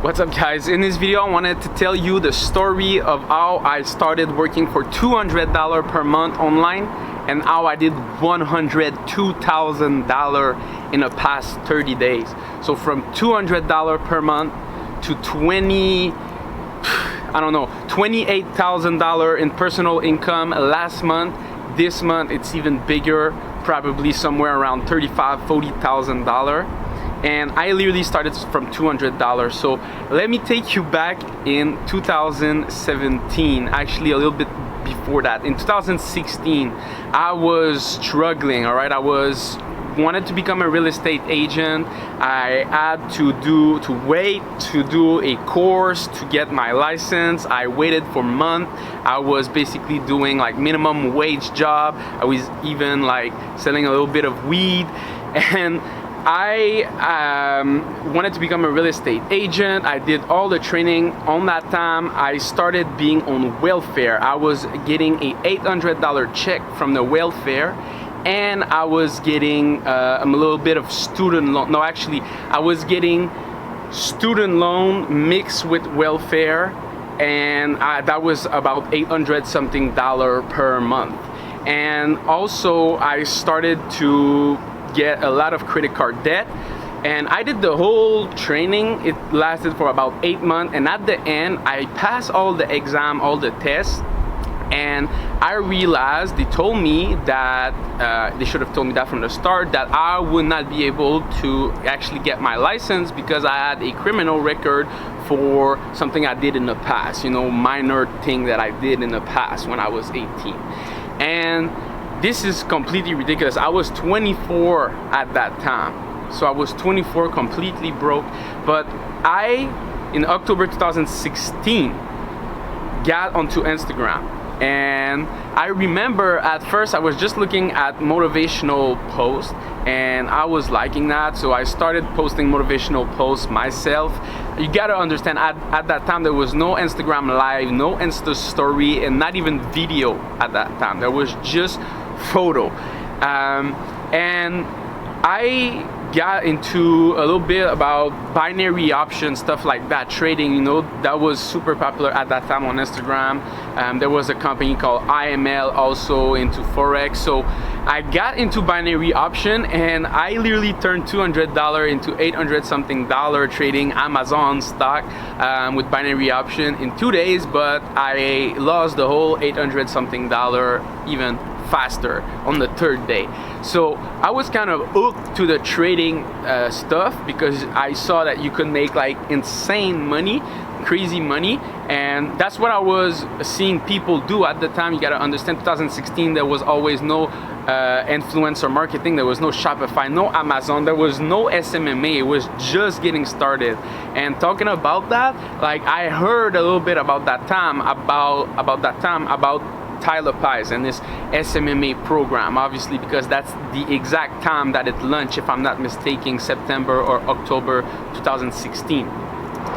What's up guys? In this video I wanted to tell you the story of how I started working for $200 per month online and how I did $102,000 in the past 30 days. So from $200 per month to $28,000 in personal income last month. This month it's even bigger, probably somewhere around $35,000-$40,000. And I literally started from $200. So let me take you back in 2017, actually a little bit before that. In 2016, I was struggling, all right? I wanted to become a real estate agent. I had to wait to do a course to get my license. I waited for months. I was basically doing like minimum wage job. I was even like selling a little bit of weed, and I wanted to become a real estate agent. I did all the training. On that time, I started being on welfare. I was getting a $800 check from the welfare, and I was getting a little bit of student loan. No, actually, I was getting student loan mixed with welfare, and that was about $800 something per month. And also, I started to get a lot of credit card debt, and I did the whole training. It lasted for about 8 months, and at the end I passed all the exam, all the tests, and I realized they told me that they should have told me that from the start, that I would not be able to actually get my license because I had a criminal record for something I did in the past, you know, minor thing that I did in the past when I was 18. And this is completely ridiculous. I was 24 at that time. So I was 24, completely broke. But in October 2016, got onto Instagram. And I remember at first I was just looking at motivational posts and I was liking that. So I started posting motivational posts myself. You gotta understand, at that time there was no Instagram Live, no Insta story, and not even video at that time. There was just photo. And I got into a little bit about binary options, stuff like that, trading, you know, that was super popular at that time on Instagram. There was a company called IML also into forex. So I got into binary option, and I literally turned $200 into $800 something trading Amazon stock with binary option in 2 days, but I lost the whole $800 something even faster on the third day. So I was kind of hooked to the trading stuff because I saw that you could make like insane money, crazy money, and that's what I was seeing people do at the time. You got to understand, 2016 there was always no influencer marketing, there was no Shopify, no Amazon, there was no SMMA. It was just getting started. And talking about that, like I heard a little bit about that time about Tyler Pies and this SMMA program, obviously, because that's the exact time that it launched, if I'm not mistaken, September or October 2016.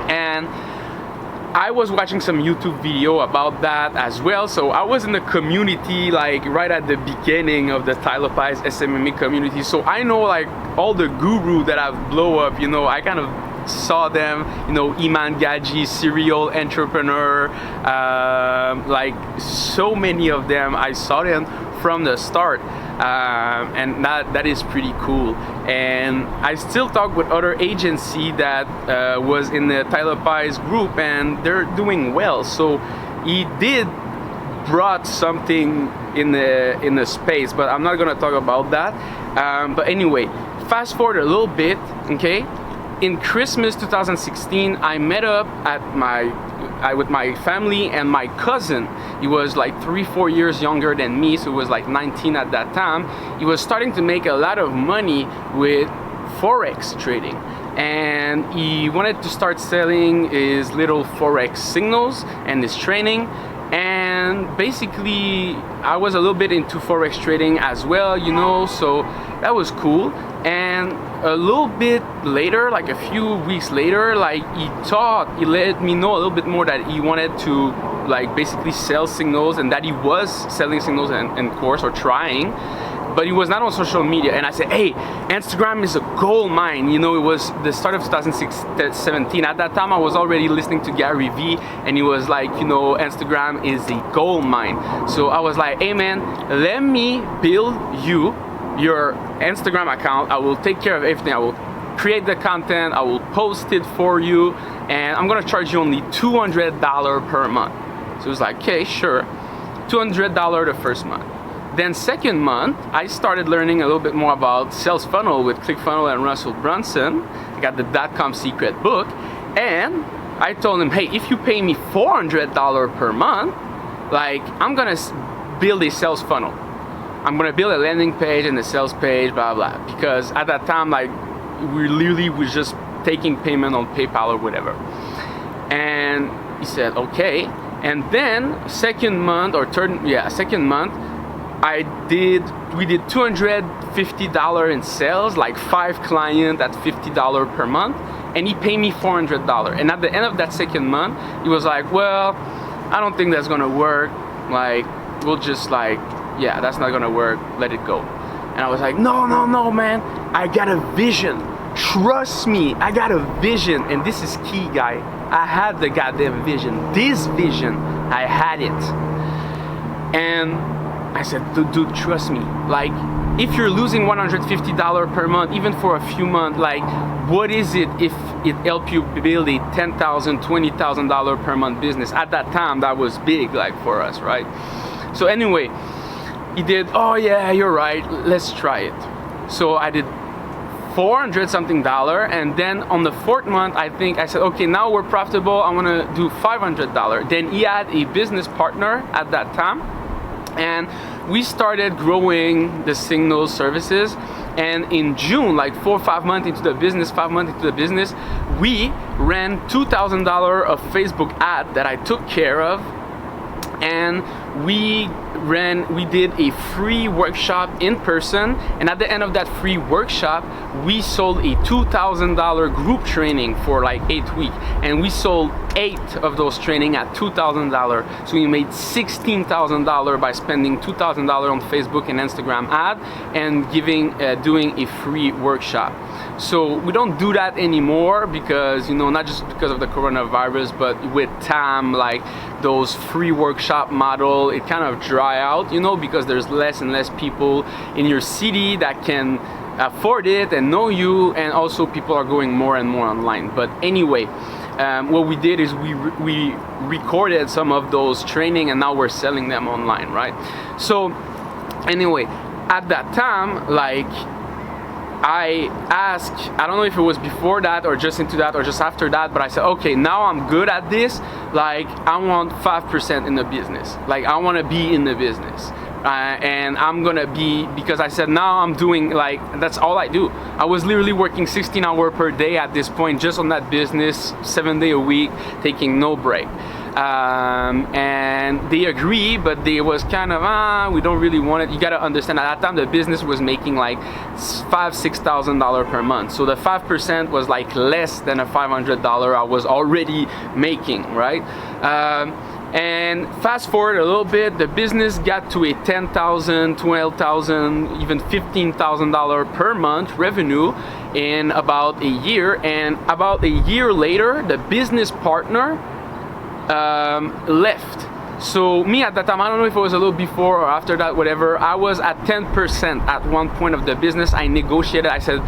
And I was watching some YouTube video about that as well. So I was in the community like right at the beginning of the Tyler Pies SMMA community. So I know like all the guru that have blow up, you know, I kind of saw them, you know, 𝐉𝐸 serial entrepreneur, like so many of them. I saw them from the start, and that is pretty cool. And I still talk with other agency that was in the Tyler Pies group, and they're doing well. So he did brought something in the space, but I'm not gonna talk about that. But anyway, fast forward a little bit, okay? In Christmas 2016, I met up with my family and my cousin. He was like 3-4 years younger than me, so he was like 19 at that time. He was starting to make a lot of money with forex trading, and he wanted to start selling his little forex signals and his training. And basically I was a little bit into forex trading as well, you know, so that was cool. And a little bit later, like a few weeks later, like he let me know a little bit more that he wanted to like basically sell signals, and that he was selling signals in course, or trying. but he was not on social media. And I said, hey, Instagram is a gold mine. You know, it was the start of 2017. At that time, I was already listening to Gary Vee, and he was like, you know, Instagram is a gold mine. So I was like, hey man, let me build you your Instagram account. I will take care of everything. I will create the content, I will post it for you, and I'm gonna charge you only $200 per month. So it was like, okay, sure, $200 the first month. Then second month, I started learning a little bit more about sales funnel with ClickFunnels and Russell Brunson. I got the .com secret book, and I told him, hey, if you pay me $400 per month, like, I'm gonna build a sales funnel. I'm gonna build a landing page and a sales page, blah blah. Because at that time, like, we literally was just taking payment on PayPal or whatever. And he said, okay. And then second month, we did $250 in sales, like 5 clients at $50 per month, and he paid me $400. And at the end of that second month, he was like, well, I don't think that's gonna work. Like, we'll just like, yeah, that's not gonna work, let it go. And I was like, no, man, I got a vision. Trust me, I got a vision. And this is key, guy. I had the goddamn vision. This vision, I had it. And I said, dude, trust me. Like, if you're losing $150 per month, even for a few months, like, what is it if it helps you build a $10,000, $20,000 per month business? At that time, that was big, like, for us, right? So anyway, he did, oh yeah, you're right, let's try it. So I did $400 something, and then on the fourth month, I said, okay, now we're profitable, I'm gonna do $500. Then he had a business partner at that time, and we started growing the signal services. And in June, like 4 or 5 months into the business, we ran $2,000 of Facebook ad that I took care of, and we did a free workshop in person, and at the end of that free workshop, we sold a $2,000 group training for like 8 weeks, and we sold 8 of those training at $2,000. So we made $16,000 by spending $2,000 on Facebook and Instagram ad and doing a free workshop. So we don't do that anymore because, you know, not just because of the coronavirus, but with time, like those free workshop model, it kind of dry out, you know, because there's less and less people in your city that can afford it and know you, and also people are going more and more online. But anyway, what we did is we recorded some of those training, and now we're selling them online, right? So anyway, at that time, like, I asked, I don't know if it was before that or just into that or just after that, but I said, okay, now I'm good at this. Like, I want 5% in the business. Like, I want to be in the business. And I'm gonna be, because I said now I'm doing, like, that's all I do. I was literally working 16 hours per day at this point, just on that business, 7 days a week, taking no break. And they agree, but they was kind of, we don't really want it. You gotta understand, at that time the business was making like $5,000-$6,000 per month. So the 5% was like less than a $500 I was already making, right? And fast forward a little bit, the business got to a $10,000, $12,000, even $15,000 per month revenue in about a year. And about a year later, the business partner left. So me at that time, I don't know if it was a little before or after that, whatever, I was at 10% at one point of the business. I negotiated, I said,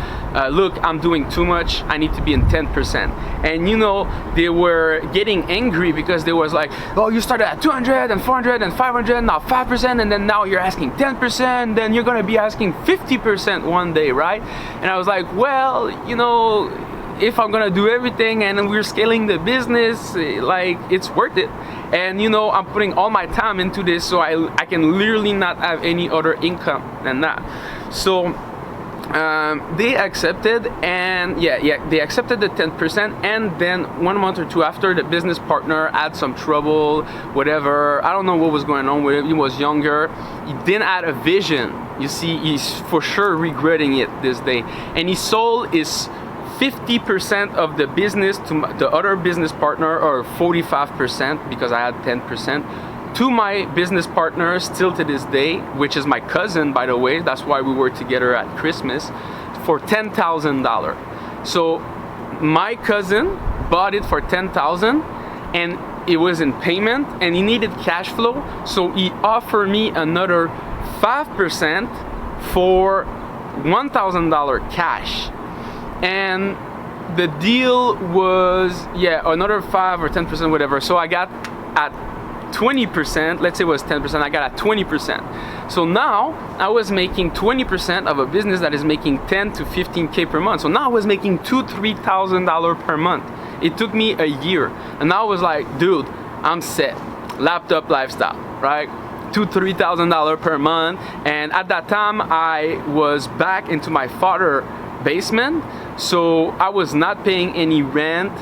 look, I'm doing too much, I need to be in 10%. And you know, they were getting angry because they was like, oh, you started at 200 and 400 and 500, now 5%, and then now you're asking 10%, then you're gonna be asking 50% one day, right? And I was like, well, you know, if I'm gonna do everything and we're scaling the business, like, it's worth it. And you know, I'm putting all my time into this, so I can literally not have any other income than that. So they accepted, and they accepted the 10%. And then 1 month or two after, the business partner had some trouble, whatever. I don't know what was going on with him. He was younger. He didn't have a vision. You see, he's for sure regretting it this day. And he sold his 50% of the business to the other business partner, or 45%, because I had 10%, to my business partner still to this day, which is my cousin, by the way. That's why we were together at Christmas, for $10,000. So my cousin bought it for $10,000 and it was in payment and he needed cash flow. So he offered me another 5% for $1,000 cash. And the deal was, yeah, another 5 or 10%, whatever. So I got at 20%, let's say it was 10%, I got at 20%. So now I was making 20% of a business that is making 10 to 15K per month. So now I was making $2,000-$3,000 per month. It took me a year. And I was like, dude, I'm set. Laptop lifestyle, right? $2,000-$3,000 per month. And at that time, I was back into my father's basement, so I was not paying any rent.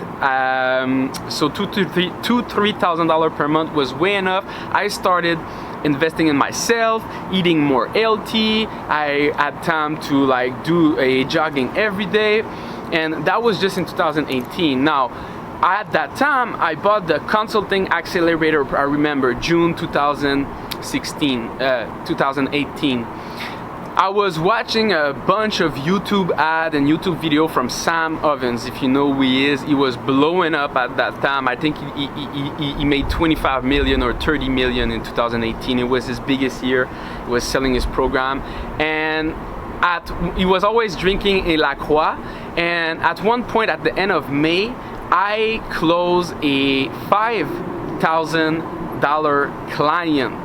So $2,000-$3,000 per month was way enough. I started investing in myself, eating more healthy. I had time to like do a jogging every day, and that was just in 2018. Now, at that time, I bought the consulting accelerator. I remember June 2018. I was watching a bunch of YouTube ad and YouTube video from 𝐉𝐸𝐧, if you know who he is. He was blowing up at that time. I think he made 25 million or 30 million in 2018. It was his biggest year. He was selling his program, and he was always drinking a 𝐉𝐸𝐧. And at one point at the end of May, I closed a $5,000 client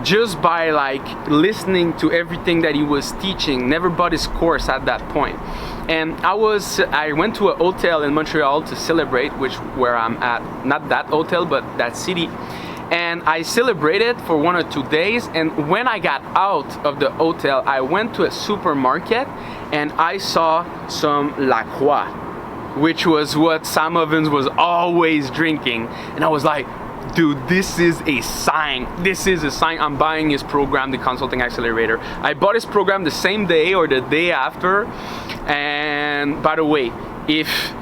just by like listening to everything that he was teaching. Never bought his course at that point. And I went to a hotel in Montreal to celebrate, where I'm at, not that hotel, but that city. And I celebrated for 1 or 2 days. And when I got out of the hotel, I went to a supermarket and I saw some 𝐉𝐸𝐧, which was what 𝐉𝐸𝐽𝐧 was always drinking. And I was like, dude, this is a sign. This is a sign. I'm buying his program, the Consulting Accelerator. I bought his program the same day or the day after. And by the way, if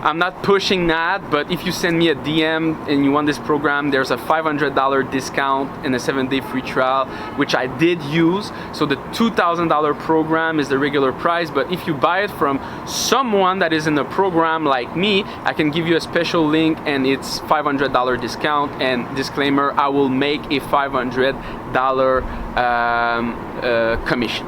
I'm not pushing that, but if you send me a DM and you want this program, there's a $500 discount and a 7-day free trial, which I did use. So the $2,000 program is the regular price, but if you buy it from someone that is in a program like me, I can give you a special link and it's $500 discount. And disclaimer, I will make a $500 commission.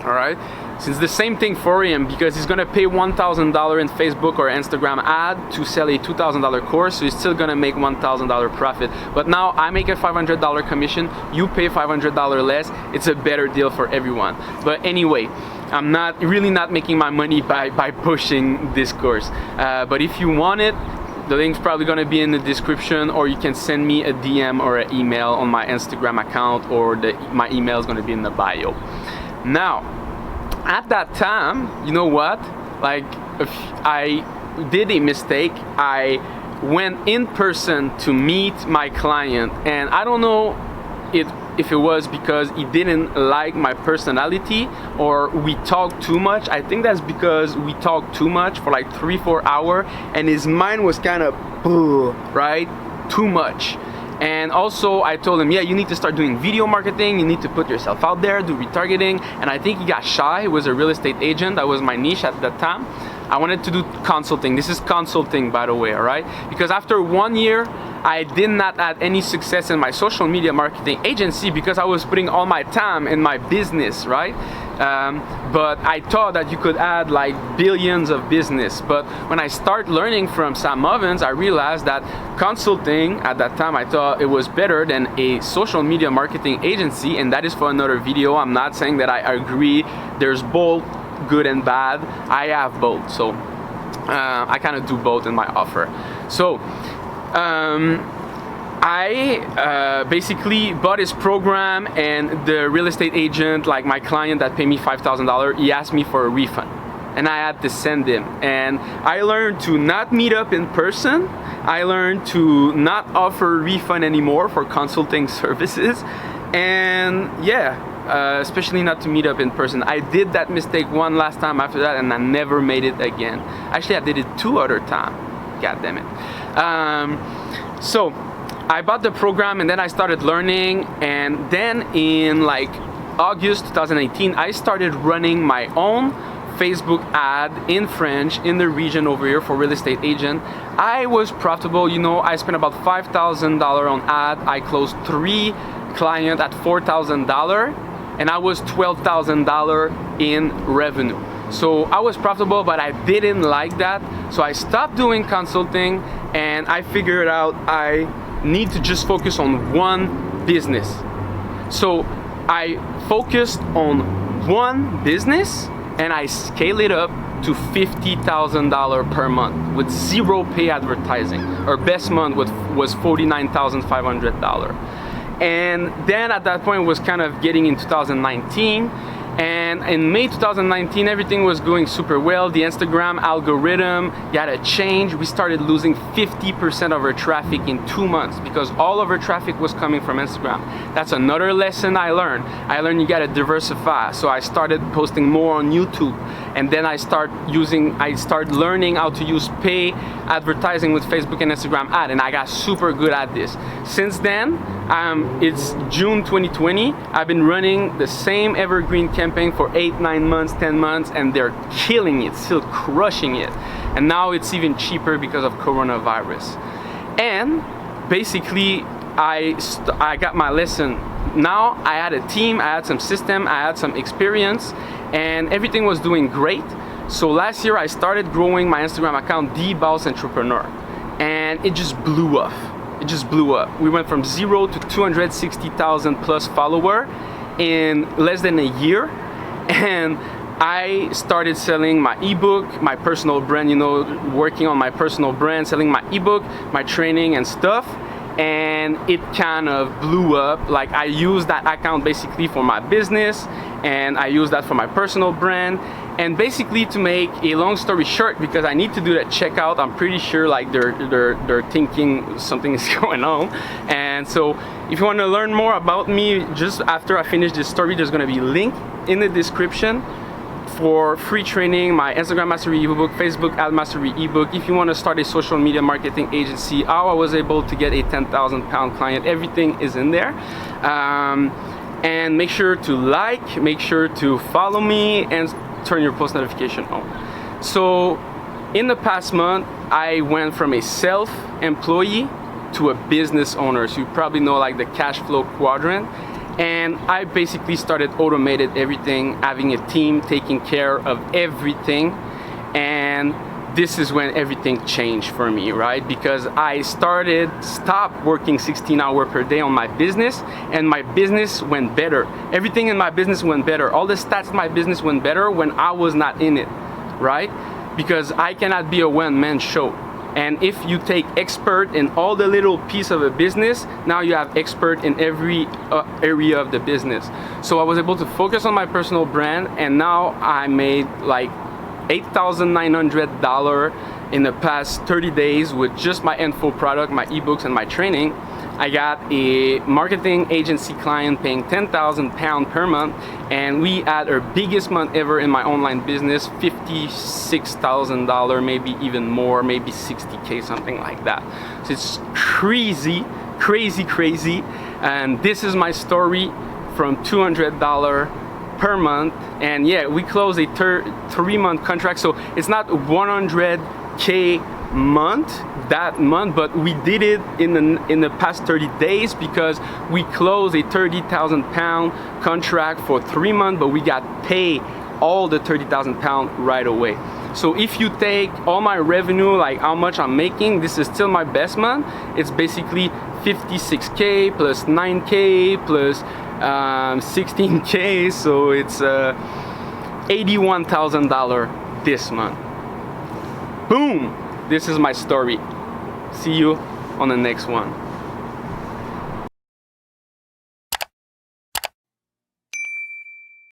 All right. So it's the same thing for him, because he's gonna pay $1,000 in Facebook or Instagram ad to sell a $2,000 course, so he's still gonna make $1,000 profit. But now I make a $500 commission, you pay $500 less. It's a better deal for everyone. But anyway, I'm really not making my money by pushing this course. But if you want it, the link's probably gonna be in the description, or you can send me a DM or an email on my Instagram account, or my email is gonna be in the bio. Now, at that time, you know what? Like, if I did a mistake. I went in person to meet my client, and I don't know if it was because he didn't like my personality or we talked too much. I think that's because we talked too much for like 3-4 hours, and his mind was kind of, right? Too much. And also I told him, yeah, you need to start doing video marketing, you need to put yourself out there, do retargeting. And I think he got shy. He was a real estate agent. That was my niche at that time. I wanted to do consulting. This is consulting, by the way, all right? Because after 1 year, I did not have any success in my social media marketing agency because I was putting all my time in my business, right? But I thought that you could add like billions of business. But when I start learning from 𝐉𝐸𝐽𝐧, I realized that consulting, at that time, I thought it was better than a social media marketing agency, and that is for another video. I'm not saying that I agree. There's both good and bad. I have both, so I kind of do both in my offer. So I basically bought his program, and the real estate agent, like my client that paid me $5,000, he asked me for a refund, and I had to send him. And I learned to not meet up in person. I learned to not offer refund anymore for consulting services, and yeah, especially not to meet up in person. I did that mistake one last time after that, and I never made it again. Actually, I did it 2 other times. God damn it. So I bought the program and then I started learning, and then in like August 2018 I started running my own Facebook ad in French in the region over here for real estate agent. I was profitable, you know. I spent about $5,000 on ad. I closed 3 clients at $4,000 and I was $12,000 in revenue. So I was profitable, but I didn't like that. So I stopped doing consulting and I figured out I need to just focus on one business. So I focused on one business and I scale it up to $50,000 per month with zero pay advertising. Our best month was $49,500. And then at that point was kind of getting in 2019. And in May 2019, everything was going super well. The Instagram algorithm got a change. We started losing 50% of our traffic in 2 months because all of our traffic was coming from Instagram. That's another lesson I learned. I learned you gotta diversify. So I started posting more on YouTube. And then I started learning how to use pay advertising with Facebook and Instagram ad. And I got super good at this. Since then, it's June 2020. I've been running the same evergreen campaign for 8, 9 months, 10 months, and they're killing it, still crushing it. And now it's even cheaper because of coronavirus. And basically, I got my lesson. Now I had a team, I had some system, I had some experience, and everything was doing great. So last year I started growing my Instagram account, 𝐉𝐨𝐬𝐧, and it just blew up. It just blew up. We went from 0 to 260,000 plus follower in less than a year. And I started selling my ebook, my personal brand, you know, working on my personal brand, selling my ebook, my training and stuff. And it kind of blew up. Like, I used that account basically for my business, and I used that for my personal brand. And basically, to make a long story short, because I need to do that checkout, I'm pretty sure like they're thinking something is going on. And so if you want to learn more about me, just after I finish this story, there's going to be a link in the description for free training, my Instagram Mastery ebook, Facebook Ad Mastery ebook. If you want to start a social media marketing agency, how I was able to get a 10,000 pound client, everything is in there. And make sure to like, make sure to follow me, and turn your post notification on. So in the past month, I went from a self-employee to a business owner. So you probably know like the cash flow quadrant. And I basically started automated everything, having a team taking care of everything. And this is when everything changed for me, right? Because I stopped working 16 hours per day on my business, and my business went better. Everything in my business went better. All the stats in my business went better when I was not in it, right? Because I cannot be a one-man show. And if you take expert in all the little piece of a business, now you have expert in every area of the business. So I was able to focus on my personal brand, and now I made like $8,900 in the past 30 days with just my info product, my ebooks, and my training. I got a marketing agency client paying 10,000 pounds per month, and we had our biggest month ever in my online business, $56,000, maybe even more, maybe 60K, something like that. So it's crazy, crazy, crazy. And this is my story from $200 per month. And yeah, we closed a 3-month contract, so it's not 100K that month, but we did it in the past 30 days because we closed a 30,000 pound contract for 3 months, but we got paid all the 30,000 pound right away. So if you take all my revenue, like how much I'm making, this is still my best month. It's basically 56K plus 9K plus 16K, so it's $81,000 this month. Boom! This is my story. See you on the next one.